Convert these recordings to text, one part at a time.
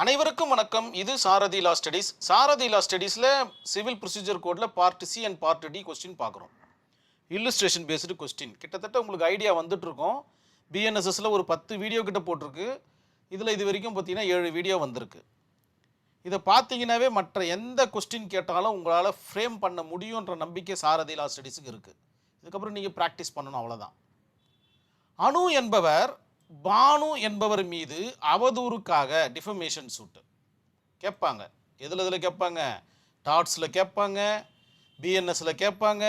அனைவருக்கும் வணக்கம். இது Sarathi law studies. Sarathi law ஸ்டடீஸில் சிவில் ப்ரொசீஜர் கோடில் part C and part D question பார்க்குறோம். இல்லுஸ்ட்ரேஷன் பேஸ்டு கொஸ்டின் கிட்டத்தட்ட உங்களுக்கு ஐடியா வந்துட்டுருக்கோம். பிஎன்எஸ்எஸில் ஒரு 10 வீடியோ கிட்ட போட்டிருக்கு. இதில் இது வரைக்கும் பார்த்தீங்கன்னா 7 வீடியோ வந்திருக்கு. இதை பார்த்தீங்கன்னாவே மற்ற எந்த கொஸ்டின் கேட்டாலும் உங்களால் ஃப்ரேம் பண்ண முடியுன்ற நம்பிக்கை சாரதி லா ஸ்டடீஸுக்கு இருக்குது. இதுக்கப்புறம் நீங்கள் ப்ராக்டிஸ் பண்ணணும், அவ்வளோதான். அணு என்பவர் பானு என்பவர் மீது அவதூறுக்காக டிஃபமேஷன் சூட்டு கேட்பாங்க. எதில் கேட்பாங்க? டாட்ஸில் கேட்பாங்க, பிஎன்எஸில் கேட்பாங்க,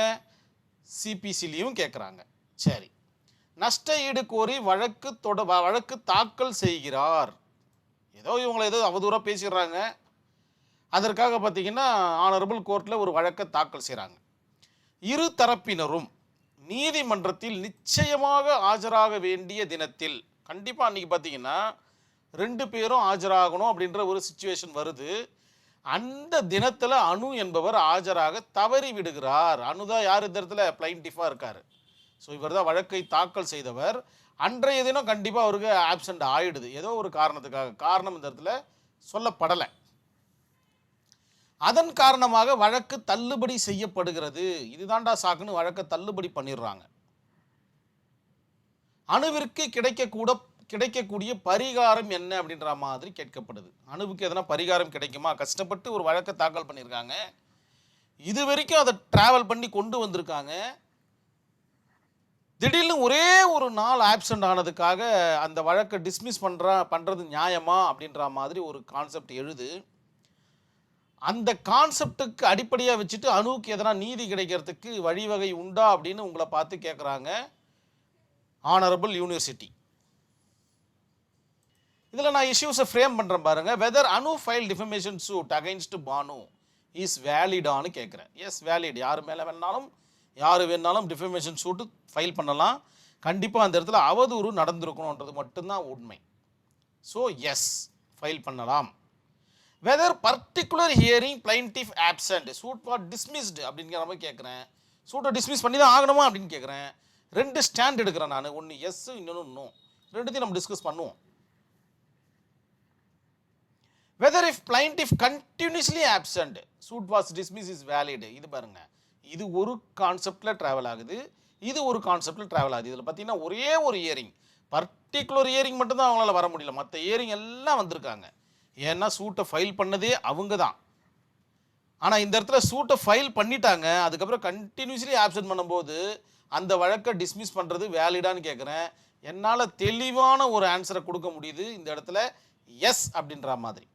சிபிசிலையும் கேட்குறாங்க. சரி, நஷ்ட ஈடு கோரி வழக்கு தாக்கல் செய்கிறார். இவங்களை அவதூறாக பேசிடுறாங்க. அதற்காக பார்த்தீங்கன்னா ஆனரபிள் கோர்ட்டில் ஒரு வழக்கை தாக்கல் செய்கிறாங்க. இரு தரப்பினரும் நீதிமன்றத்தில் நிச்சயமாக ஆஜராக வேண்டிய தினத்தில், கண்டிப்பாக அன்றைக்கி பார்த்தீங்கன்னா 2 பேரும் ஆஜராகணும் அப்படின்ற ஒரு சிச்சுவேஷன் வருது. அந்த தினத்தில் அணு என்பவர் ஆஜராக தவறி விடுகிறார். அணு தான் யார் இந்த இடத்துல? பிளைன்டிஃபாக இருக்கார். ஸோ இவர் தான் வழக்கை தாக்கல் செய்தவர். அன்றைய தினம் கண்டிப்பாக அவருக்கு ஆப்சண்ட் ஆகிடுது, ஏதோ ஒரு காரணத்துக்காக. காரணம் இந்த இடத்துல சொல்லப்படலை. அதன் காரணமாக வழக்கு தள்ளுபடி செய்யப்படுகிறது. இதுதான்டா சாக்குன்னு வழக்கை தள்ளுபடி பண்ணிடுறாங்க. அணுவிற்கு கிடைக்கக்கூடிய பரிகாரம் என்ன அப்படின்ற மாதிரி கேட்கப்படுது. அணுவுக்கு எதனா பரிகாரம் கிடைக்குமா? கஷ்டப்பட்டு ஒரு வழக்கை தாக்கல் பண்ணியிருக்காங்க. இது வரைக்கும் அதை டிராவல் பண்ணி கொண்டு வந்திருக்காங்க. திடீர்னு ஒரே ஒரு நாள் ஆப்சண்ட் ஆனதுக்காக அந்த வழக்கை டிஸ்மிஸ் பண்ணுறது நியாயமா அப்படின்ற மாதிரி ஒரு கான்செப்ட் எழுது. அந்த கான்செப்டுக்கு அடிப்படையாக வச்சுட்டு அணுவுக்கு எதனா நீதி கிடைக்கிறதுக்கு வழிவகை உண்டா அப்படின்னு உங்களை பார்த்து கேட்குறாங்க ஆனரபிள் யூனிவர்சிட்டி. இதில் நான் இஷ்யூஸை ஃப்ரேம் பண்ணுறேன் பாருங்கள். Whether Anu file defamation suit against Bhanu is வேலிடான்னு கேட்குறேன். Yes, valid. யார் மேலே வேணாலும் டிஃபமேஷன் சூட்டு ஃபைல் பண்ணலாம். கண்டிப்பாக அந்த இடத்துல அவதூறு நடந்திருக்கணுன்றது மட்டும்தான் உண்மை. ஸோ எஸ், ஃபைல் பண்ணலாம். Whether particular hearing plaintiff absent suit what dismissed அப்படிங்கிற மாதிரி கேட்குறேன். சூட்டை டிஸ்மிஸ் பண்ணி தான் ஆகணுமா அப்படின்னு கேட்குறேன். 2 ஸ்டாண்ட் எடுக்கிறேன் நான். ஒன்று எஸ், இன்னொன்று நோ. ரெண்டுத்தையும் நம்ம டிஸ்கஸ் பண்ணுவோம். Whether if plaintiff continuously absent suit was dismiss is valid. இது பாருங்க, இது ஒரு கான்செப்டில் ட்ராவல் ஆகுது, இது ஒரு கான்செப்டில் ட்ராவல் ஆகுது. இதில் பார்த்தீங்கன்னா ஒரே ஒரு இயரிங், பர்டிகுலர் இயரிங் மட்டும்தான் அவங்களால வர முடியல. மற்ற இயரிங் எல்லாம் வந்திருக்காங்க. ஏன்னா சூட்டை ஃபைல் பண்ணதே அவங்க தான். ஆனால் இந்த இடத்துல சூட்டை ஃபைல் பண்ணிட்டாங்க. அதுக்கப்புறம் கண்டினியூஸ்லி ஆப்சென்ட் பண்ணும்போது அந்த வழக்கை டிஸ்மிஸ் பண்ணுறது வேலிடான்னு கேட்குறேன். என்னால் தெளிவான ஒரு ஆன்சரை கொடுக்க முடியுது இந்த இடத்துல, எஸ் அப்படின்ற மாதிரி.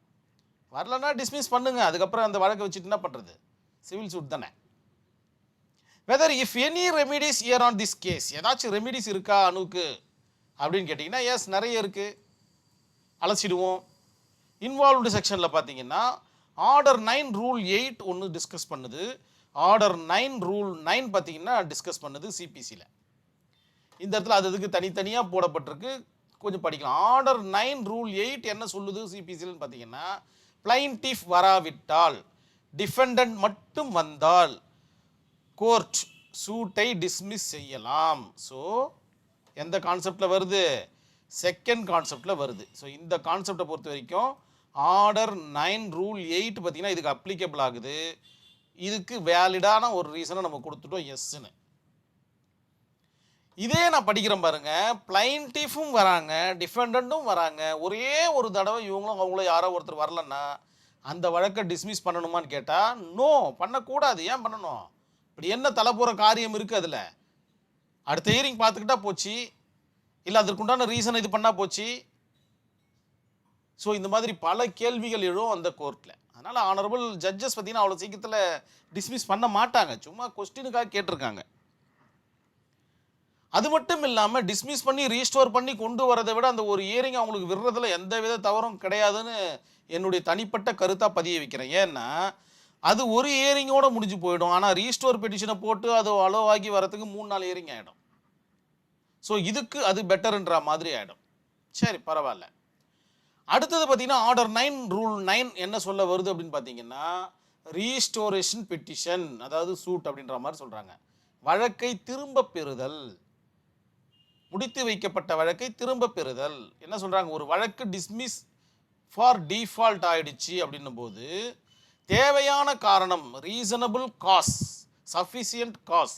வரலன்னா டிஸ்மிஸ் பண்ணுங்க, அதுக்கப்புறம் அந்த வழக்கை வச்சுட்டு என்ன பண்ணுறது? சிவில் சூட் தானே. Whether if any remedies here on this case, ஏதாச்சும் ரெமிடிஸ் இருக்கா அணுக்கு அப்படின்னு கேட்டிங்கன்னா எஸ், நிறைய இருக்குது, அழைச்சிடுவோம். இன்வால்வ்டு செக்ஷனில் பார்த்தீங்கன்னா ஆர்டர் 9 ரூல் 8 ஒன்று டிஸ்கஸ் பண்ணுது. ஆர்டர் 9 ரூல் 9 பார்த்தீங்கன்னா டிஸ்கஸ் பண்ணுது சிபிசியில். இந்த இடத்துல அதுக்கு தனித்தனியாக போடப்பட்டிருக்கு, கொஞ்சம் படிக்கலாம். ஆர்டர் 9 ரூல் 8 என்ன சொல்லுது சிபிசியில்னு பார்த்தீங்கன்னா, பிளைன்டிஃப் வராவிட்டால், டிஃபெண்டன்ட் மட்டும் வந்தால் கோர்ட் சூட்டை டிஸ்மிஸ் செய்யலாம். ஸோ எந்த கான்செப்டில் வருது? செகண்ட் கான்செப்டில் வருது. ஸோ இந்த கான்செப்டை பொறுத்த வரைக்கும் ஆர்டர் 9 ரூல் 8 பார்த்தீங்கன்னா இதுக்கு அப்ளிகபிள் ஆகுது. இதுக்கு வேலிடான ஒரு ரீசனை நம்ம கொடுத்துட்டோம், எஸ்ன்னு. இதே நான் படிக்கிறேன் பாருங்க. பிளைன்டிஃபும் வராங்க, டிஃபெண்டன்ட்டும் வராங்க. ஒரே ஒரு தடவை இவங்களும் அவங்களும் யாரோ ஒருத்தர் வரலன்னா அந்த வழக்கை டிஸ்மிஸ் பண்ணணுமான்னு கேட்டால் நோ, பண்ணக்கூடாது. ஏன் பண்ணணும்? இப்படி என்ன தலைப்புற காரியம் இருக்குது அதில்? அடுத்த ஹியரிங் பார்த்துக்கிட்டா போச்சு, இல்லை அதற்குண்டான ரீசன் இது பண்ணால் போச்சு. ஸோ இந்த மாதிரி பல கேள்விகள் எழும் அந்த கோர்ட்டில். அதனால் ஆனரபிள் ஜட்ஜஸ் பார்த்தீங்கன்னா அவ்வளோ சீக்கிரத்தில் டிஸ்மிஸ் பண்ண மாட்டாங்க, சும்மா கொஸ்டினுக்காக கேட்டிருக்காங்க. அது மட்டும் இல்லாமல் டிஸ்மிஸ் பண்ணி ரீஸ்டோர் பண்ணி கொண்டு வரதை விட அந்த ஒரு ஹியரிங் அவங்களுக்கு விடுறதுல எந்த வித தவறும் கிடையாதுன்னு என்னுடைய தனிப்பட்ட கருத்தாக பதிய வைக்கிறேன். ஏன்னா அது ஒரு ஹியரிங்கோடு முடிஞ்சு போயிடும். ஆனால் ரீஸ்டோர் பெட்டிஷனை போட்டு அது அலோவாகி வரதுக்கு 3-4 ஹியரிங் ஆகிடும். ஸோ இதுக்கு அது பெட்டர்ன்ற மாதிரி ஆகிடும். சரி, பரவாயில்ல. அடுத்தது பார்த்தீங்கன்னா ஆர்டர் 9 ரூல் 9 என்ன சொல்ல வருது அப்படின்னு பார்த்தீங்கன்னா, ரீஸ்டோரேஷன் பெட்டிஷன், அதாவது சூட் அப்படின்ற மாதிரி சொல்கிறாங்க. வழக்கை திரும்ப பெறுதல். முடித்து வைக்கப்பட்ட வழக்கை திரும்ப பெறுதல். என்ன சொல்றாங்க, ஒரு வழக்கு டிஸ்மிஸ் ஃபார் டிஃபால்ட் ஆயிடுச்சு அப்படின்னும் போது தேவையான காரணம் ரீசனபிள் காஸ், சஃபிசியன்ட் காஸ்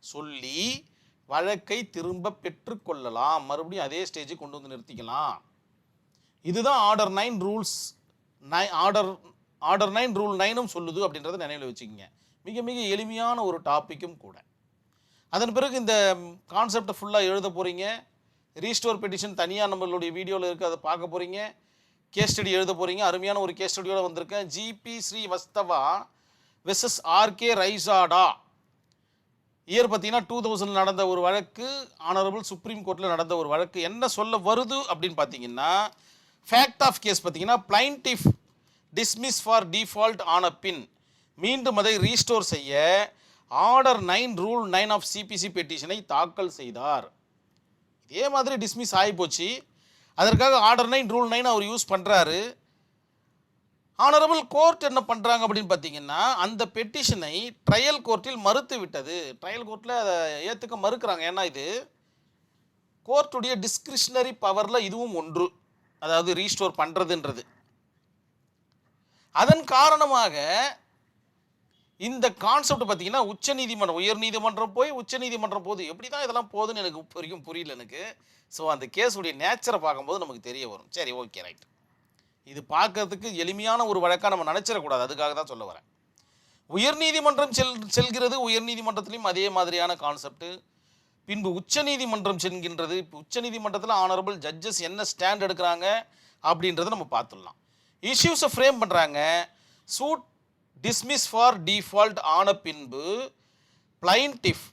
சொல்லி வழக்கை திரும்ப பெற்றுக்கொள்ளலாம், மறுபடியும் அதே ஸ்டேஜுக்கு கொண்டு வந்து நிறுத்திக்கலாம். இதுதான் ஆர்டர் 9 ரூல்ஸ் ஆர்டர் 9 ரூல் 9ம் சொல்லுது அப்படின்றத நினைவில் வச்சுக்கோங்க. மிக மிக எளிமையான ஒரு டாப்பிக்கும் கூட. அதன் பிறகு இந்த கான்செப்டை ஃபுல்லாக எழுத போகிறீங்க. ரீஸ்டோர் பெட்டிஷன் தனியாக நம்மளுடைய வீடியோவில் இருக்குது, அதை பார்க்க போகிறீங்க. கேஸ் ஸ்டடி எழுத போகிறீங்க. அருமையான ஒரு கேஸ் ஸ்டடியோடு வந்திருக்கேன். GB Srivastava versus RK Raizada. Year பார்த்தீங்கன்னா 2000 நடந்த ஒரு வழக்கு, ஆனரபிள் சுப்ரீம் கோர்ட்டில் நடந்த ஒரு வழக்கு. என்ன சொல்ல வருது அப்படின்னு பார்த்தீங்கன்னா, ஃபேக்ட் ஆஃப் கேஸ் பார்த்தீங்கன்னா, பிளைன்டிஃப் டிஸ்மிஸ் ஃபார் டிஃபால்ட் ஆன பின் மீண்டும் அதை ரீஸ்டோர் செய்ய ஆர்டர் 9 ரூல் 9 ஆஃப் சிபிசி பெட்டிஷனை தாக்கல் செய்தார். இதே மாதிரி டிஸ்மிஸ் ஆகி போச்சு. அதற்காக ஆர்டர் 9 ரூல் 9 அவர் யூஸ் பண்ணுறாரு. ஆனரபிள் கோர்ட் என்ன பண்ணுறாங்க அப்படின்னு பார்த்தீங்கன்னா, அந்த பெட்டிஷனை ட்ரையல் கோர்ட்டில் மறுத்து விட்டது. ட்ரையல் கோர்ட்டில் அதை ஏற்றுக்க மறுக்கிறாங்க. ஏன்னா இது கோர்ட்டுடைய டிஸ்கிரிஷனரி பவரில் இதுவும் ஒன்று, அதாவது ரீஸ்டோர் பண்ணுறதுன்றது. அதன் காரணமாக இந்த கான்செப்ட் பார்த்தீங்கன்னா உச்சநீதிமன்றம், உயர்நீதிமன்றம் போய் உச்சநீதிமன்றம் போகுது. எப்படி தான் இதெல்லாம் போகுதுன்னு எனக்கு இப்போ வரைக்கும் புரியல எனக்கு. ஸோ அந்த கேஸுடைய நேச்சரை பார்க்கும்போது நமக்கு தெரிய வரும். சரி, ஓகே, ரைட். இது பார்க்கறதுக்கு எளிமையான ஒரு வழக்காக நம்ம நினச்சிடக்கூடாது, அதுக்காக தான் சொல்ல வரேன். உயர்நீதிமன்றம் செல்கிறது. உயர்நீதிமன்றத்திலையும் அதே மாதிரியான கான்செப்ட். பின்பு உச்சநீதிமன்றம் செல்கின்றது. இப்போ உச்சநீதிமன்றத்தில் ஆனரபிள் ஜட்ஜஸ் என்ன ஸ்டாண்ட் எடுக்கிறாங்க அப்படின்றத நம்ம பார்த்துடலாம். இஷ்யூஸை ஃப்ரேம் பண்ணுறாங்க. சூட் டிஸ்மிஸ் ஃபார் டிஃபால்ட் ஆன பின்பு பிளைன்டிஃப்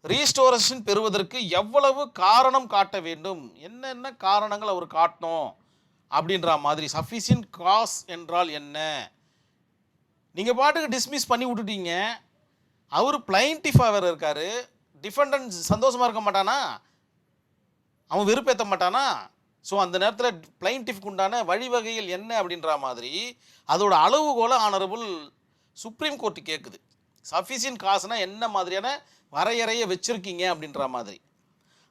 ரீஸ்டோரேஷன் பெறுவதற்கு எவ்வளவு காரணம் காட்ட வேண்டும், என்னென்ன காரணங்கள் அவர் காட்டணும் அப்படின்ற மாதிரி. சஃபிஷியன்ட் காஸ் என்றால் என்ன? நீங்கள் பாட்டுக்கு டிஸ்மிஸ் பண்ணி விட்டுட்டீங்க. அவர் பிளைன்டிஃபாக வேறு இருக்கார். டிஃபெண்டன்ட் சந்தோஷமாக இருக்க மாட்டானா? அவன் வெறுப்பேற்ற மாட்டானா? ஸோ அந்த நேரத்தில் பிளைன்டிஃப்க்கு உண்டான வழிவகைகள் என்ன அப்படின்ற மாதிரி அதோட அளவுகோலை ஆனரபிள் சுப்ரீம் கோர்ட்டு கேட்குது. சஃபிஷியன்ட் காசுனால் என்ன மாதிரியான வரையறையை வச்சுருக்கீங்க அப்படின்ற மாதிரி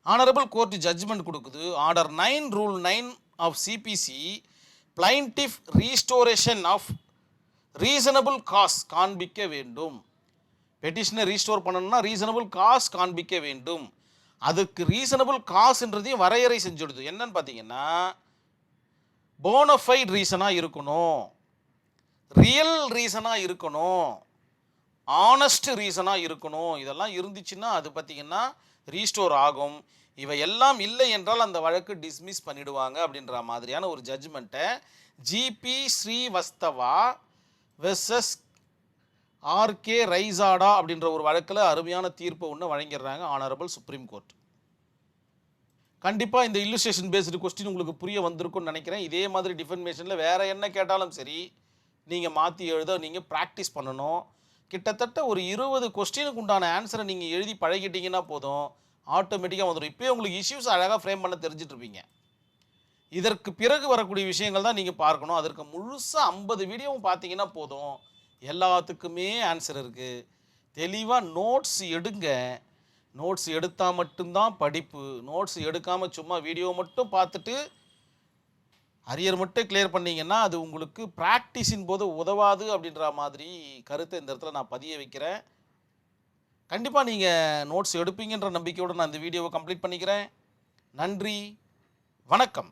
ஆனரபிள் கோர்ட்டு ஜட்ஜ்மெண்ட் கொடுக்குது. Order 9 rule 9 of CPC plaintiff restoration of reasonable cause காண்பிக்க வேண்டும். பெட்டிஷனை ரீஸ்டோர் பண்ணணும்னா ரீசனபிள் காஸ் காண்பிக்க வேண்டும். அதுக்கு ரீசனபிள் காசுன்றதையும் வரையறை செஞ்சுடுது. என்னன்னு பார்த்தீங்கன்னா, போனஃபைட் ரீசனாக இருக்கணும், ரியல் ரீசனாக இருக்கணும், ஆனஸ்ட் ரீசனாக இருக்கணும். இதெல்லாம் இருந்துச்சுன்னா அது பார்த்தீங்கன்னா ரீஸ்டோர் ஆகும். இவை எல்லாம் இல்லை என்றால் அந்த வழக்கு டிஸ்மிஸ் பண்ணிடுவாங்க அப்படின்ற மாதிரியான ஒரு ஜட்ஜ்மெண்ட்டை ஜிபி ஸ்ரீவஸ்தவா வெர்சஸ் ஆர்கே ரைசாடா அப்படின்ற ஒரு வழக்கில் அருமையான தீர்ப்பை ஒன்று வழங்கிடுறாங்க ஆனரபிள் சுப்ரீம் கோர்ட். கண்டிப்பாக இந்த இல்லுஸ்ட்ரேஷன் பேஸ்டு கொஸ்டின் உங்களுக்கு புரிய வந்திருக்கும்னு நினைக்கிறேன். இதே மாதிரி டிஃபர்மேஷனில் வேறு என்ன கேட்டாலும் சரி நீங்கள் மாற்றி எழுத நீங்கள் ப்ராக்டிஸ் பண்ணணும். கிட்டத்தட்ட ஒரு 20 கொஸ்டினுக்கு உண்டான ஆன்சரை நீங்கள் எழுதி பழகிட்டீங்கன்னா போதும், ஆட்டோமேட்டிக்காக வந்துடும். இப்போயே உங்களுக்கு இஷ்யூஸ் அழகாக ஃப்ரேம் பண்ண தெரிஞ்சிட்ருப்பீங்க. இதற்கு பிறகு வரக்கூடிய விஷயங்கள் தான் நீங்கள் பார்க்கணும். அதற்கு முழுசாக 50 வீடியோவும் பார்த்தீங்கன்னா போதும், எல்லாத்துக்குமே ஆன்சர் இருக்குது. தெளிவாக நோட்ஸ் எடுங்க. நோட்ஸ் எடுத்தால் மட்டும்தான் படிப்பு. நோட்ஸ் எடுக்காமல் சும்மா வீடியோ மட்டும் பார்த்துட்டு அரியர் மட்டும் கிளியர் பண்ணிங்கன்னா அது உங்களுக்கு ப்ராக்டிஸின் போது உதவாது அப்படின்ற மாதிரி கருத்தை இந்த இடத்துல நான் பதிய வைக்கிறேன். கண்டிப்பாக நீங்கள் நோட்ஸ் எடுப்பீங்கன்ற நம்பிக்கையோடு நான் இந்த வீடியோவை கம்ப்ளீட் பண்ணிக்கிறேன். நன்றி, வணக்கம்.